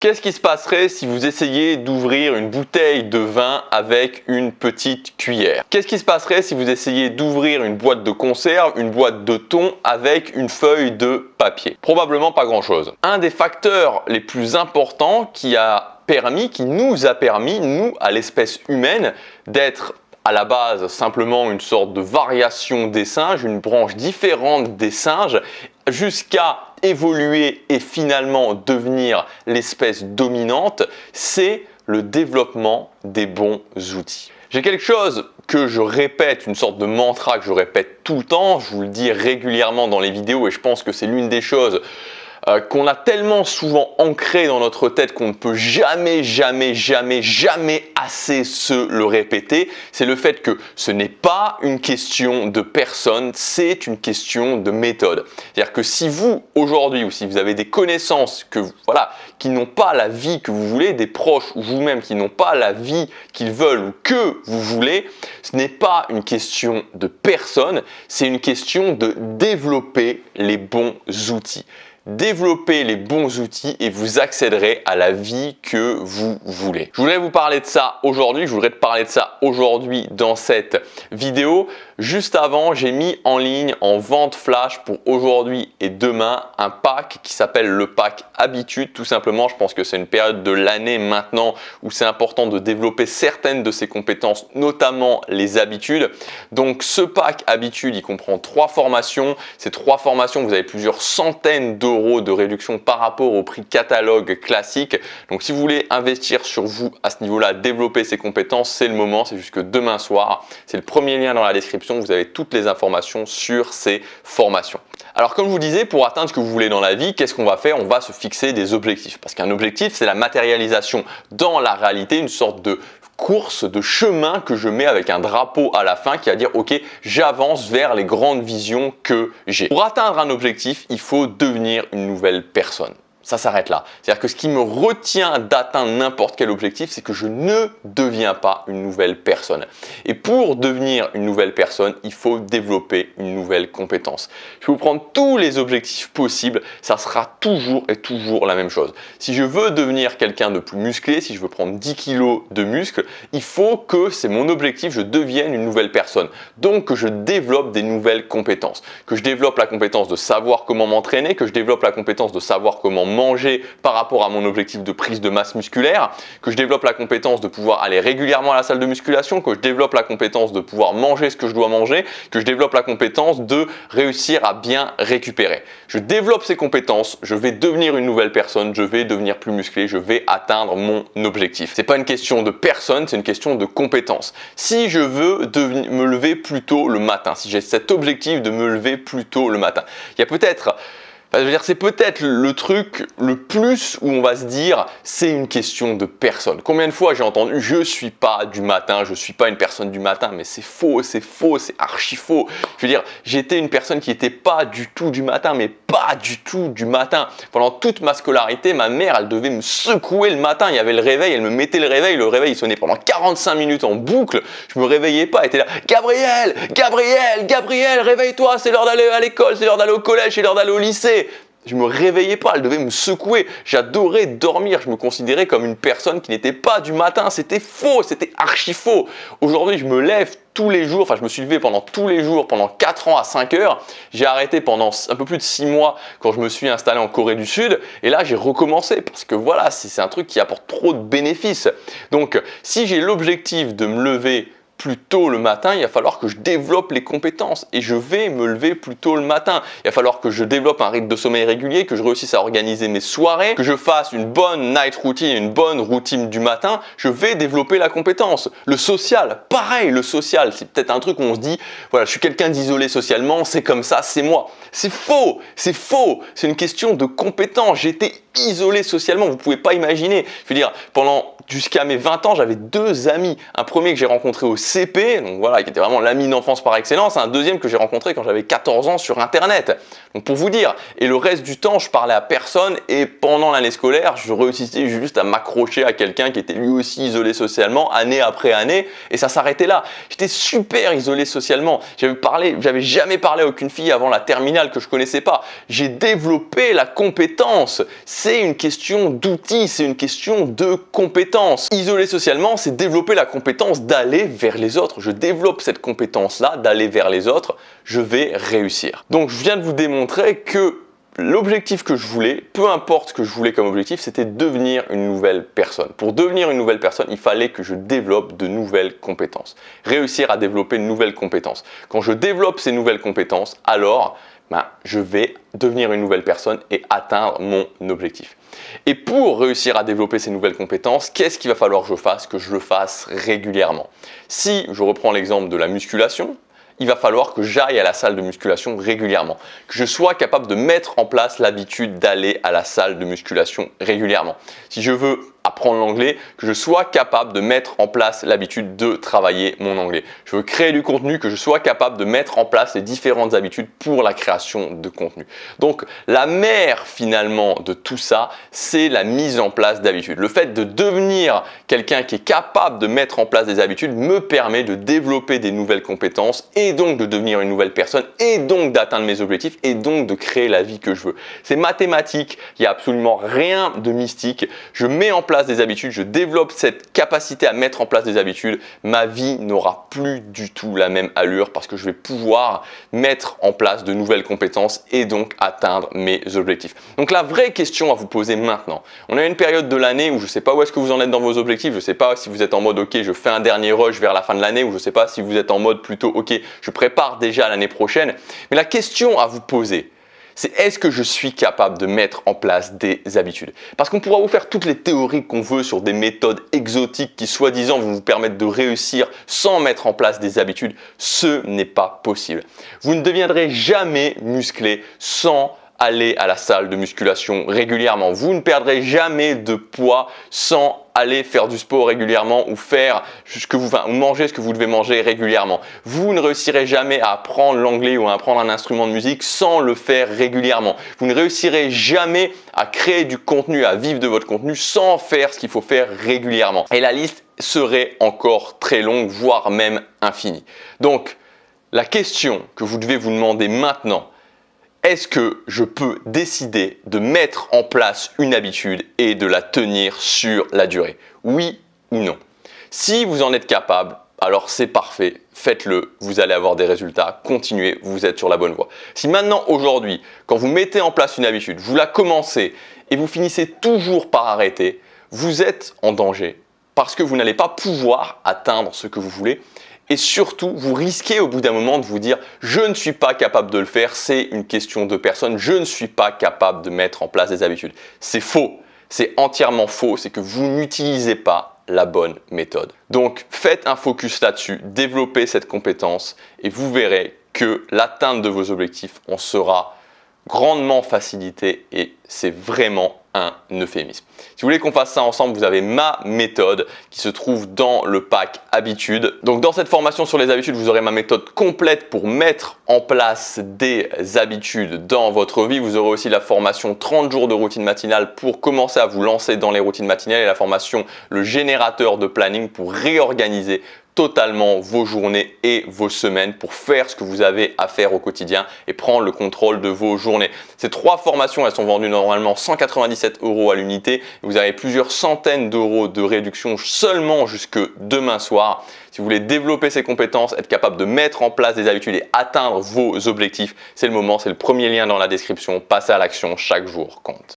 Qu'est-ce qui se passerait si vous essayez d'ouvrir une bouteille de vin avec une petite cuillère? Qu'est-ce qui se passerait si vous essayez d'ouvrir une boîte de conserve, une boîte de thon avec une feuille de papier? Probablement pas grand-chose. Un des facteurs les plus importants qui nous a permis, nous, à l'espèce humaine, d'être à la base simplement une sorte de variation des singes, une branche différente des singes, jusqu'à évoluer et finalement devenir l'espèce dominante, c'est le développement des bons outils. J'ai quelque chose que je répète, une sorte de mantra que je répète tout le temps, je vous le dis régulièrement dans les vidéos et je pense que c'est l'une des choses qu'on a tellement souvent ancré dans notre tête qu'on ne peut jamais assez se le répéter, c'est le fait que ce n'est pas une question de personne, c'est une question de méthode. C'est-à-dire que si vous, aujourd'hui, ou si vous avez des connaissances qui n'ont pas la vie que vous voulez, des proches ou vous-même qui n'ont pas la vie qu'ils veulent ou que vous voulez, ce n'est pas une question de personne, c'est une question de développer les bons outils. Développez les bons outils et vous accéderez à la vie que vous voulez. Je voudrais vous parler de ça aujourd'hui, dans cette vidéo. Juste avant, j'ai mis en ligne en vente flash pour aujourd'hui et demain un pack qui s'appelle le pack Habitude. Tout simplement, je pense que c'est une période de l'année maintenant où c'est important de développer certaines de ces compétences, notamment les habitudes. Donc ce pack Habitude, il comprend 3 formations. Ces 3 formations, vous avez plusieurs centaines d'euros de réduction par rapport au prix catalogue classique. Donc si vous voulez investir sur vous à ce niveau-là, développer ces compétences, c'est le moment, c'est jusque demain soir. C'est le premier lien dans la description. Vous avez toutes les informations sur ces formations. Alors comme je vous disais, pour atteindre ce que vous voulez dans la vie, qu'est-ce qu'on va faire? On va se fixer des objectifs. Parce qu'un objectif, c'est la matérialisation dans la réalité, une sorte de course, de chemin que je mets avec un drapeau à la fin qui va dire ok, j'avance vers les grandes visions que j'ai. Pour atteindre un objectif, il faut devenir une nouvelle personne. Ça s'arrête là. C'est-à-dire que ce qui me retient d'atteindre n'importe quel objectif, c'est que je ne deviens pas une nouvelle personne. Et pour devenir une nouvelle personne, il faut développer une nouvelle compétence. Je vais vous prendre tous les objectifs possibles, ça sera toujours la même chose. Si je veux devenir quelqu'un de plus musclé, si je veux prendre 10 kilos de muscle, il faut que, c'est mon objectif, je devienne une nouvelle personne. Donc que je développe des nouvelles compétences. Que je développe la compétence de savoir comment m'entraîner, que je développe la compétence de savoir comment manger par rapport à mon objectif de prise de masse musculaire, que je développe la compétence de pouvoir aller régulièrement à la salle de musculation, que je développe la compétence de pouvoir manger ce que je dois manger, que je développe la compétence de réussir à bien récupérer. Je développe ces compétences, je vais devenir une nouvelle personne, je vais devenir plus musclé, je vais atteindre mon objectif. C'est pas une question de personne, c'est une question de compétences. Si je veux me lever plus tôt le matin, si j'ai cet objectif de me lever plus tôt le matin, il y a peut-être c'est peut-être le truc le plus où on va se dire c'est une question de personne. Combien de fois j'ai entendu je suis pas du matin, je suis pas une personne du matin, mais c'est faux, c'est archi faux. Je veux dire, j'étais une personne qui n'était pas du tout du matin, mais pas du tout du matin. Pendant toute ma scolarité, ma mère, elle devait me secouer le matin. Il y avait le réveil, elle me mettait le réveil il sonnait pendant 45 minutes en boucle. Je me réveillais pas, elle était là, Gabriel, réveille-toi, c'est l'heure d'aller à l'école, c'est l'heure d'aller au collège, c'est l'heure d'aller au lycée. Je me réveillais pas, elle devait me secouer. J'adorais dormir, je me considérais comme une personne qui n'était pas du matin. C'était faux, c'était archi faux. Aujourd'hui, je me lève tous les jours, je me suis levé pendant tous les jours, pendant 4 ans à 5 heures. J'ai arrêté pendant un peu plus de 6 mois quand je me suis installé en Corée du Sud. Et là, j'ai recommencé parce que voilà, c'est un truc qui apporte trop de bénéfices. Donc, si j'ai l'objectif de me lever plus tôt le matin, il va falloir que je développe les compétences et je vais me lever plus tôt le matin. Il va falloir que je développe un rythme de sommeil régulier, que je réussisse à organiser mes soirées, que je fasse une bonne night routine, une bonne routine du matin. Je vais développer la compétence. Le social, pareil, le social, c'est peut-être un truc où on se dit, voilà, je suis quelqu'un d'isolé socialement, c'est comme ça, c'est moi. C'est faux, c'est faux. C'est une question de compétence. J'étais isolé socialement, vous ne pouvez pas imaginer. Je veux dire, jusqu'à mes 20 ans, j'avais 2 amis. Un premier que j'ai rencontré au CP, donc voilà, qui était vraiment l'ami d'enfance par excellence. Un deuxième que j'ai rencontré quand j'avais 14 ans sur Internet. Donc pour vous dire, et le reste du temps, je parlais à personne et pendant l'année scolaire, je réussissais juste à m'accrocher à quelqu'un qui était lui aussi isolé socialement, année après année, et ça s'arrêtait là. J'étais super isolé socialement. J'avais jamais parlé à aucune fille avant la terminale que je connaissais pas. J'ai développé la compétence. C'est c'est une question d'outils, c'est une question de compétences. Isoler socialement, c'est développer la compétence d'aller vers les autres. Je développe cette compétence-là d'aller vers les autres, je vais réussir. Donc, je viens de vous démontrer que l'objectif que je voulais, peu importe ce que je voulais comme objectif, c'était devenir une nouvelle personne. Pour devenir une nouvelle personne, il fallait que je développe de nouvelles compétences. Réussir à développer de nouvelles compétences. Quand je développe ces nouvelles compétences, alors je vais devenir une nouvelle personne et atteindre mon objectif. Et pour réussir à développer ces nouvelles compétences, qu'est-ce qu'il va falloir que je fasse? Que je le fasse régulièrement. Si je reprends l'exemple de la musculation, il va falloir que j'aille à la salle de musculation régulièrement, que je sois capable de mettre en place l'habitude d'aller à la salle de musculation régulièrement. Si je veux apprendre l'anglais, que je sois capable de mettre en place l'habitude de travailler mon anglais. Je veux créer du contenu, que je sois capable de mettre en place les différentes habitudes pour la création de contenu. Donc la mère finalement de tout ça, c'est la mise en place d'habitudes. Le fait de devenir quelqu'un qui est capable de mettre en place des habitudes me permet de développer des nouvelles compétences et donc de devenir une nouvelle personne et donc d'atteindre mes objectifs et donc de créer la vie que je veux. C'est mathématique, il n'y a absolument rien de mystique. Je mets en place des habitudes, je développe cette capacité à mettre en place des habitudes, ma vie n'aura plus du tout la même allure parce que je vais pouvoir mettre en place de nouvelles compétences et donc atteindre mes objectifs. Donc la vraie question à vous poser maintenant, on a une période de l'année où je ne sais pas où est-ce que vous en êtes dans vos objectifs, je ne sais pas si vous êtes en mode ok je fais un dernier rush vers la fin de l'année ou je ne sais pas si vous êtes en mode plutôt ok je prépare déjà l'année prochaine, mais la question à vous poser, c'est est-ce que je suis capable de mettre en place des habitudes? Parce qu'on pourra vous faire toutes les théories qu'on veut sur des méthodes exotiques qui soi-disant vont vous permettre de réussir sans mettre en place des habitudes. Ce n'est pas possible. Vous ne deviendrez jamais musclé sans aller à la salle de musculation régulièrement. Vous ne perdrez jamais de poids sans aller faire du sport régulièrement ou faire ou manger ce que vous devez manger régulièrement. Vous ne réussirez jamais à apprendre l'anglais ou à apprendre un instrument de musique sans le faire régulièrement. Vous ne réussirez jamais à créer du contenu, à vivre de votre contenu sans faire ce qu'il faut faire régulièrement. Et la liste serait encore très longue, voire même infinie. Donc, la question que vous devez vous demander maintenant, est-ce que je peux décider de mettre en place une habitude et de la tenir sur la durée? Oui ou non? Si vous en êtes capable, alors c'est parfait, faites-le, vous allez avoir des résultats, continuez, vous êtes sur la bonne voie. Si maintenant, aujourd'hui, quand vous mettez en place une habitude, vous la commencez et vous finissez toujours par arrêter, vous êtes en danger parce que vous n'allez pas pouvoir atteindre ce que vous voulez. Et surtout, vous risquez au bout d'un moment de vous dire « je ne suis pas capable de le faire, c'est une question de personne, je ne suis pas capable de mettre en place des habitudes ». C'est faux, c'est entièrement faux, c'est que vous n'utilisez pas la bonne méthode. Donc, faites un focus là-dessus, développez cette compétence et vous verrez que l'atteinte de vos objectifs en sera grandement facilité et c'est vraiment un euphémisme. Si vous voulez qu'on fasse ça ensemble, vous avez ma méthode qui se trouve dans le pack habitudes. Donc dans cette formation sur les habitudes, vous aurez ma méthode complète pour mettre en place des habitudes dans votre vie. Vous aurez aussi la formation 30 jours de routine matinale pour commencer à vous lancer dans les routines matinales et la formation le générateur de planning pour réorganiser totalement vos journées et vos semaines pour faire ce que vous avez à faire au quotidien et prendre le contrôle de vos journées. Ces trois formations, elles sont vendues normalement 197 € à l'unité. Vous avez plusieurs centaines d'euros de réduction seulement jusque demain soir. Si vous voulez développer ces compétences, être capable de mettre en place des habitudes et atteindre vos objectifs, c'est le moment, c'est le premier lien dans la description. Passez à l'action, chaque jour compte.